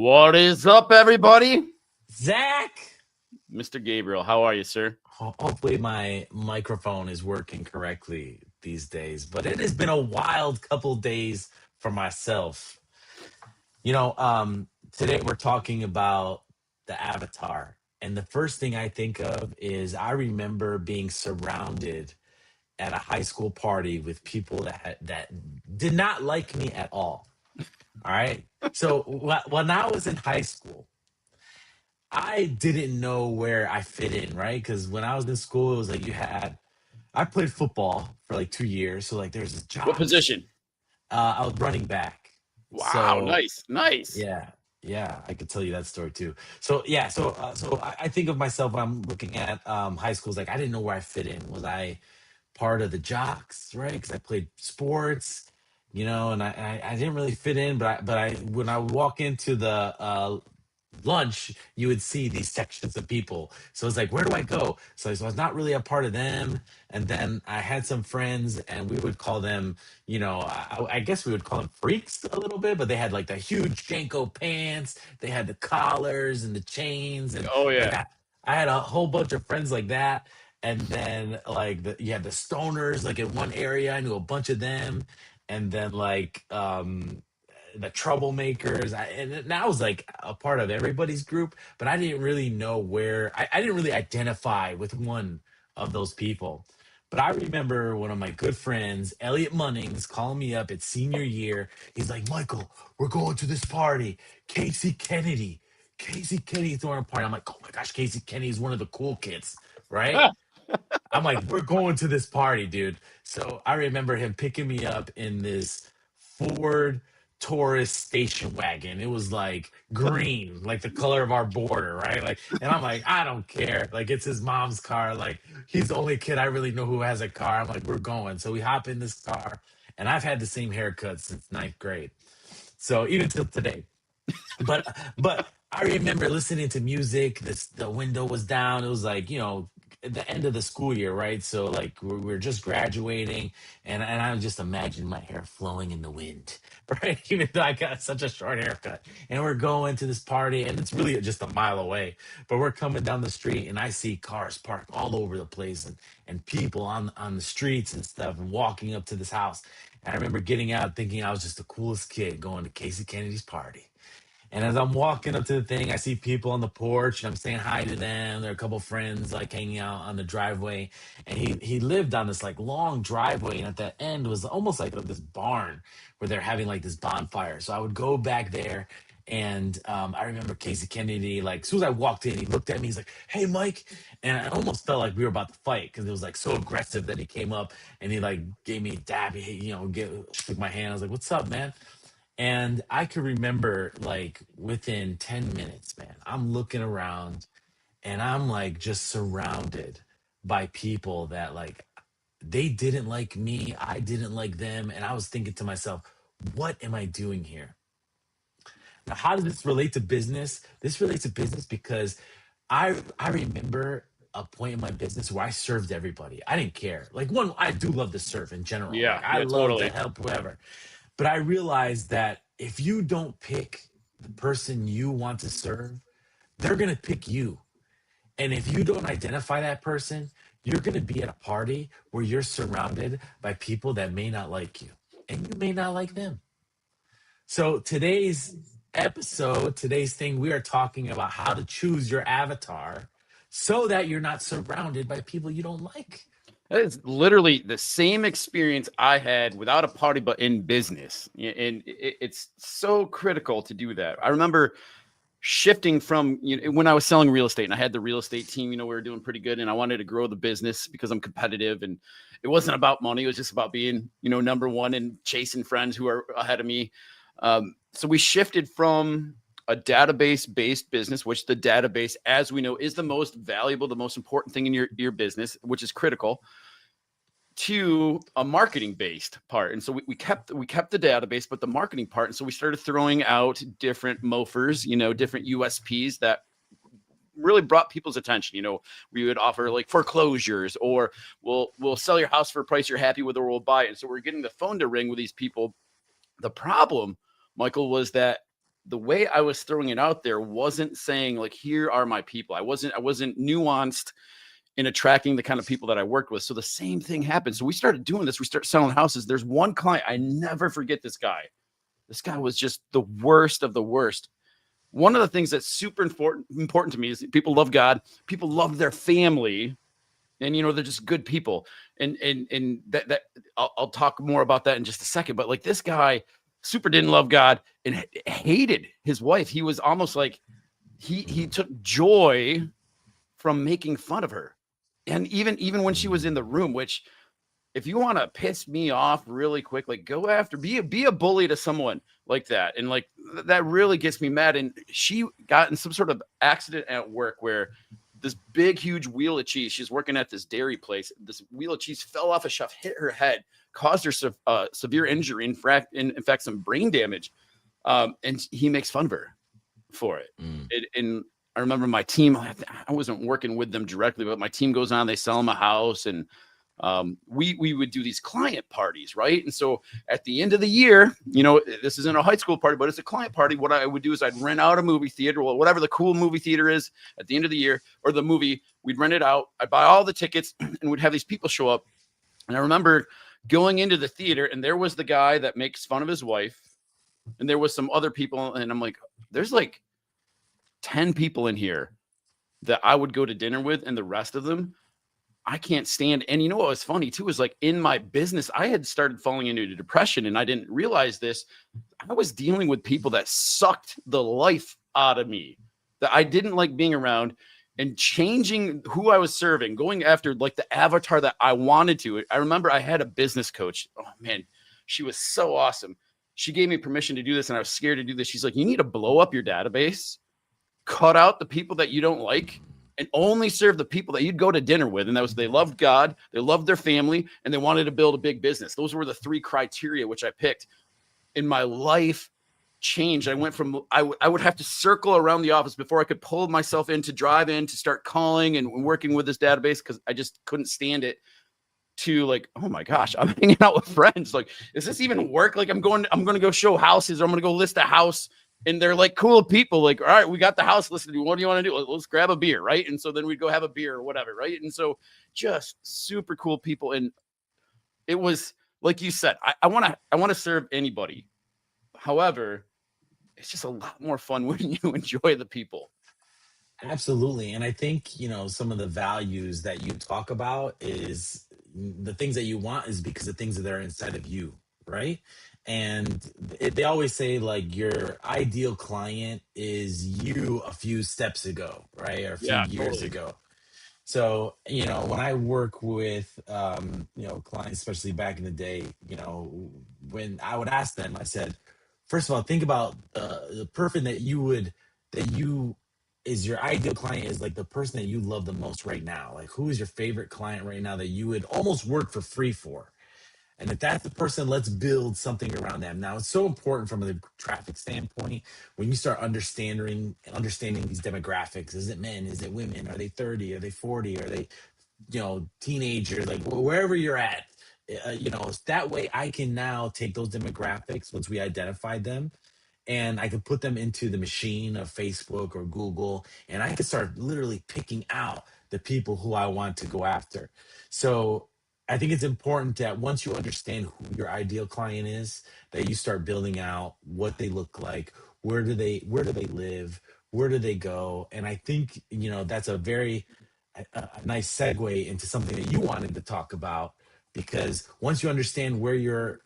What is up, everybody? Zach, Mr. Gabriel, how are you, sir? hopefully my microphone is working correctly these days, but it has been a wild couple days for myself. Today we're talking about the Avatar, and the first thing I think of is I remember being surrounded at a high school party with people that did not like me at all. All right. So when I was in high school, I didn't know where I fit in, right? Because when I was in school, it was like I played football for like 2 years. So like there's this What jobs. position? I was running back. Wow, So nice, nice. yeah, yeah, I could tell you that story too. So I think of myself when I'm looking at high schools, like I didn't know where I fit in. Was I part of the jocks, right? Because I played sports, and I didn't really fit in. But I when I walk into the lunch, you would see these sections of people. So it's like, where do I go? So I was not really a part of them. And then I had some friends, and we would call them, I guess we would call them freaks a little bit, but they had like the huge Janko pants. They had the collars and the chains. And Oh like yeah. I had a whole bunch of friends like that. And then like you had the stoners like in one area. I knew a bunch of them. And then like the troublemakers. And I was like a part of everybody's group, but I didn't really know where I didn't really identify with one of those people. But I remember one of my good friends, Elliot Munnings, calling me up at senior year. He's like, Michael, we're going to this party. Casey Kennedy. Casey Kennedy throwing a party. I'm like, oh my gosh, Casey Kennedy is one of the cool kids, right? I'm like, we're going to this party, dude. So I remember him picking me up in this Ford Taurus station wagon. It was like green, like the color of our border, right? Like, and I'm like, I don't care. Like, it's his mom's car. Like, he's the only kid I really know who has a car. I'm like, we're going. So we hop in this car, and I've had the same haircut since ninth grade. So even till today, but I remember listening to music. The window was down. It was like at the end of the school year, right? So like we're just graduating, and I just imagine my hair flowing in the wind, right? Even though I got such a short haircut, and we're going to this party, and it's really just a mile away. But we're coming down the street, and I see cars parked all over the place, and people on the streets and stuff, and walking up to this house. And I remember getting out, thinking I was just the coolest kid going to Casey Kennedy's party. And as I'm walking up to the thing, I see people on the porch and I'm saying hi to them. There are a couple friends like hanging out on the driveway. And he lived on this like long driveway. And at the end was almost like this barn where they're having like this bonfire. So I would go back there. And I remember Casey Kennedy, like as soon as I walked in, he looked at me, he's like, hey, Mike. And I almost felt like we were about to fight because it was like so aggressive that he came up and he like gave me a dab. Shook my hand. I was like, what's up, man? And I could remember like within 10 minutes, man, I'm looking around and I'm like just surrounded by people that like they didn't like me. I didn't like them. And I was thinking to myself, what am I doing here? Now, how does this relate to business? This relates to business because I remember a point in my business where I served everybody. I didn't care. Like one, I do love to serve in general. Yeah, Like I yeah, love to totally. help whoever. But I realized that if you don't pick the person you want to serve, they're going to pick you. And if you don't identify that person, you're going to be at a party where you're surrounded by people that may not like you and you may not like them. So today's thing, we are talking about how to choose your avatar so that you're not surrounded by people you don't like. That is literally the same experience I had without a party, but in business. And it's so critical to do that. I remember shifting from when I was selling real estate and I had the real estate team, we were doing pretty good and I wanted to grow the business because I'm competitive and it wasn't about money. It was just about being, number one and chasing friends who are ahead of me. So we shifted from a database based business, which the database, as we know, is the most valuable, the most important thing in your business, which is critical, to a marketing based part. And so we kept the database, but the marketing part. And so we started throwing out different mofers, different USPs that really brought people's attention. We would offer like foreclosures, or we'll sell your house for a price you're happy with, or we'll buy it. And so we're getting the phone to ring with these people. The problem, Michael, was that the way I was throwing it out there wasn't saying like, here are my people. I wasn't nuanced in attracting the kind of people that I worked with. So the same thing happened. So we started doing this. We started selling houses. There's one client, I never forget this guy. This guy was just the worst of the worst. One of the things that's super important to me is people love God, people love their family, and they're just good people. And that I'll talk more about that in just a second. But like this guy, super didn't love God and hated his wife. He was almost like he took joy from making fun of her, and even when she was in the room, which if you want to piss me off really quick, like go after, be a bully to someone like that. And like that really gets me mad. And she got in some sort of accident at work where this big, huge wheel of cheese, she's working at this dairy place. This wheel of cheese fell off a shelf, hit her head, caused her severe injury, in fact, some brain damage. And he makes fun of her for it. And I remember my team, I wasn't working with them directly, but my team goes on, they sell them a house, and we would do these client parties, right? And so at the end of the year, this isn't a high school party, but it's a client party. What I would do is I'd rent out a movie theater, or whatever the cool movie theater is at the end of the year, or the movie, we'd rent it out. I'd buy all the tickets and we'd have these people show up. And I remember going into the theater, and there was the guy that makes fun of his wife, and there was some other people. And I'm like, there's like 10 people in here that I would go to dinner with, and the rest of them I can't stand. And what was funny too is like in my business, I had started falling into depression, and I didn't realize this. I was dealing with people that sucked the life out of me, that I didn't like being around, and changing who I was serving, going after like the avatar that I wanted to. I remember I had a business coach. Oh man, she was so awesome. She gave me permission to do this, and I was scared to do this. She's like, you need to blow up your database, cut out the people that you don't like, and only serve the people that you'd go to dinner with. And that was, they loved God, they loved their family, and they wanted to build a big business. Those were the 3 criteria which I picked. In my life changed. I went from, I would have to circle around the office before I could pull myself in to drive in to start calling and working with this database, because I just couldn't stand it, to like, oh my gosh, I'm hanging out with friends. Like, is this even work? Like I'm going to go show houses, or I'm going to go list a house, and they're like cool people. Like, all right, we got the house listed. What do you want to do? Let's grab a beer. Right. And so then we'd go have a beer or whatever. Right. And so just super cool people. And it was, like you said, I want to serve anybody. However, it's just a lot more fun when you enjoy the people. Absolutely. And I think, some of the values that you talk about is the things that you want is because the things that are inside of you, right? And they always say like your ideal client is you a few steps ago, right? Or a few Yeah, years totally. ago. So, when I work with, clients, especially back in the day, when I would ask them, I said, first of all, think about the person that you is your ideal client is like the person that you love the most right now. Like, who is your favorite client right now that you would almost work for free for? And if that's the person, let's build something around them. Now, it's so important from a traffic standpoint when you start understanding these demographics. Is it men? Is it women? Are they 30? Are they 40? Are they, teenagers? Like wherever you're at, that way I can now take those demographics once we identified them, and I could put them into the machine of Facebook or Google, and I could start literally picking out the people who I want to go after. So I think it's important that once you understand who your ideal client is, that you start building out what they look like, where do they live, where do they go, and I think that's a very a nice segue into something that you wanted to talk about, because once you understand where your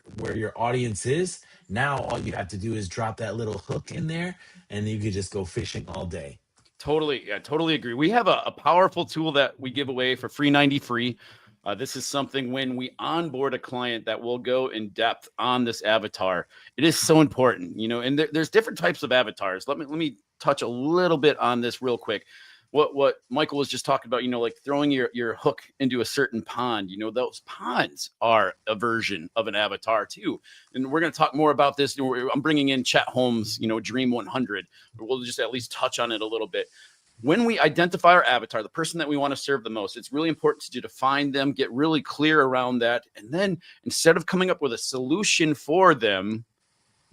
audience is, now all you have to do is drop that little hook in there, and you could just go fishing all day. Totally. Yeah, totally agree. We have a powerful tool that we give away for free 90 free. This is something when we onboard a client that will go in depth on this avatar. It is so important, and there's different types of avatars. Let me touch a little bit on this real quick. What Michael was just talking about, like throwing your hook into a certain pond, those ponds are a version of an avatar too. And we're going to talk more about this. I'm bringing in Chet Holmes, Dream 100. We'll just at least touch on it a little bit. When we identify our avatar, the person that we want to serve the most, it's really important to define them, get really clear around that. And then instead of coming up with a solution for them,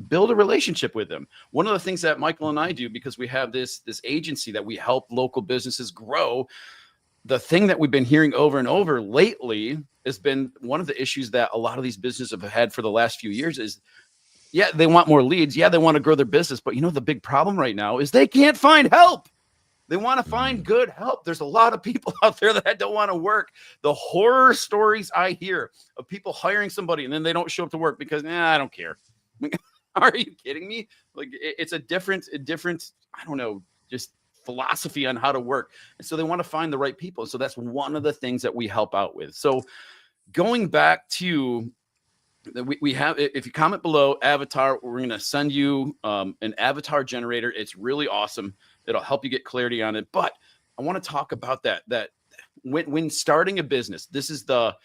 build a relationship with them. One of the things that Michael and I do, because we have this agency that we help local businesses grow, the thing that we've been hearing over and over lately has been one of the issues that a lot of these businesses have had for the last few years is, yeah, they want more leads. Yeah, they want to grow their business. But the big problem right now is they can't find help. They want to find Mm. good help. There's a lot of people out there that don't want to work. The horror stories I hear of people hiring somebody and then they don't show up to work because, I don't care. Are you kidding me? Like, it's a different, I don't know, just philosophy on how to work. And so they want to find the right people. So that's one of the things that we help out with. So going back to, we have, if you comment below avatar, we're going to send you an avatar generator. It's really awesome. It'll help you get clarity on it. But I want to talk about that when starting a business, this is the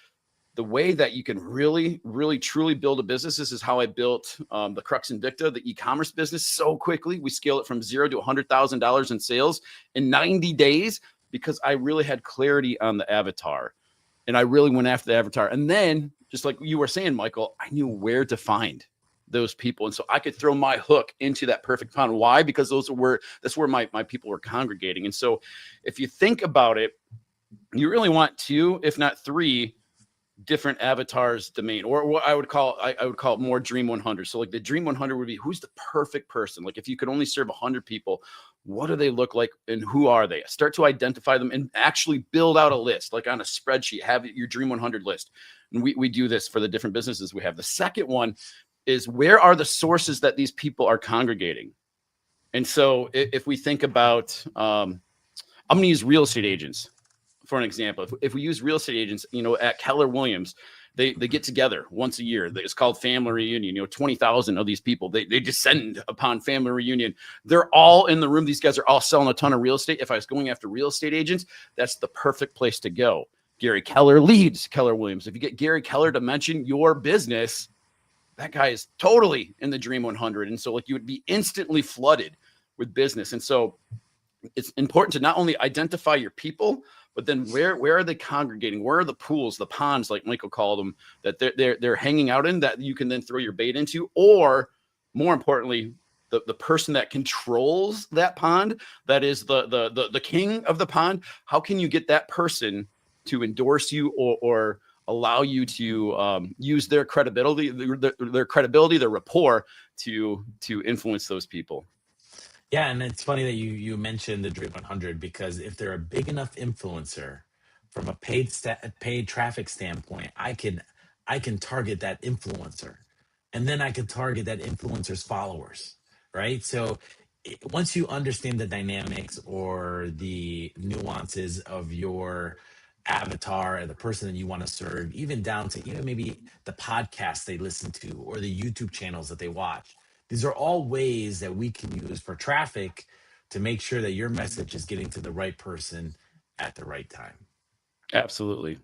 way that you can really, really, truly build a business. This is how I built the Crux Invicta, the e-commerce business, so quickly. We scale it from $0 to $100,000 in sales in 90 days because I really had clarity on the avatar. And I really went after the avatar. And then, just like you were saying, Michael, I knew where to find those people. And so I could throw my hook into that perfect pond. Why? Because that's where my people were congregating. And so if you think about it, you really want 2, if not 3 different avatars domain, or what I would call it more Dream 100. So like the Dream 100 would be, who's the perfect person? Like if you could only serve 100 people, what do they look like and who are they? Start to identify them and actually build out a list, like on a spreadsheet, have your Dream 100 list. And we do this for the different businesses we have. The second one is, where are the sources that these people are congregating? And so if we think about, I'm going to use real estate agents for an example. If we use real estate agents, at Keller Williams, they get together once a year. It's called family reunion. 20,000 of these people, they descend upon family reunion. They're all in the room. These guys are all selling a ton of real estate. If I was going after real estate agents, that's the perfect place to go. Gary Keller leads Keller Williams. If you get Gary Keller to mention your business, that guy is totally in the Dream 100. And so like you would be instantly flooded with business. And so it's important to not only identify your people, but then where are they congregating? Where are the pools, the ponds, like Michael called them, that they're hanging out in, that you can then throw your bait into? Or more importantly, the person that controls that pond, that is the king of the pond. How can you get that person to endorse you or allow you to use their credibility, their rapport to influence those people? Yeah, and it's funny that you mentioned the Dream 100, because if they're a big enough influencer from a paid traffic standpoint, I can target that influencer, and then I can target that influencer's followers, right? So once you understand the dynamics or the nuances of your avatar and the person that you want to serve, even down to even maybe the podcasts they listen to or the YouTube channels that they watch, these are all ways that we can use for traffic to make sure that your message is getting to the right person at the right time. Absolutely.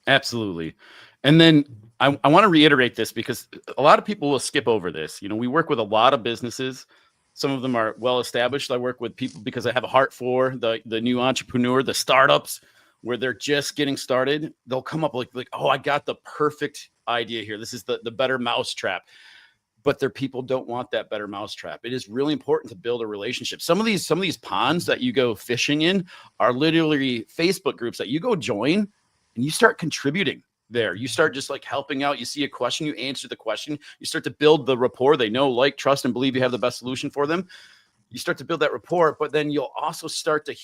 Absolutely. And then I want to reiterate this because a lot of people will skip over this. We work with a lot of businesses. Some of them are well established. I work with people because I have a heart for the new entrepreneur, the startups where they're just getting started. They'll come up like, oh, I got the perfect idea here. This is the better mousetrap. But their people don't want that better mousetrap. It is really important to build a relationship. Some of these ponds that you go fishing in are literally Facebook groups that you go join and you start contributing there. You start just like helping out. You see a question, you answer the question. You start to build the rapport. They know, like, trust, and believe you have the best solution for them. You start to build that rapport, but then you'll also start to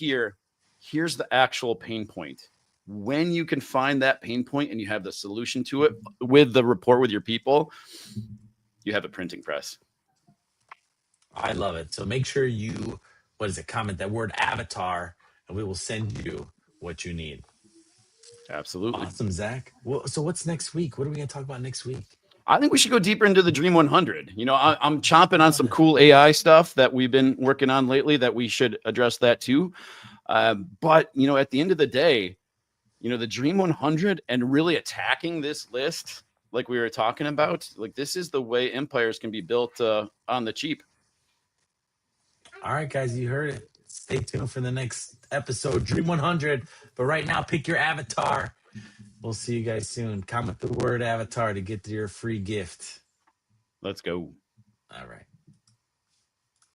here's the actual pain point. When you can find that pain point and you have the solution to it with the rapport with your people, you have a printing press. I love it. So make sure you, what is it, comment that word avatar, and we will send you what you need. Absolutely. Awesome, Zach. Well, so what's next week? What are we going to talk about next week? I think we should go deeper into the Dream 100. I'm chomping on Love some it. cool AI stuff that we've been working on lately that we should address that too. But at the end of the day, the Dream 100 and really attacking this list, like we were talking about, like this is the way empires can be built on the cheap. All right, guys, you heard it. Stay tuned for the next episode, Dream 100. But right now, pick your avatar. We'll see you guys soon. Comment the word avatar to get your free gift. Let's go. All right.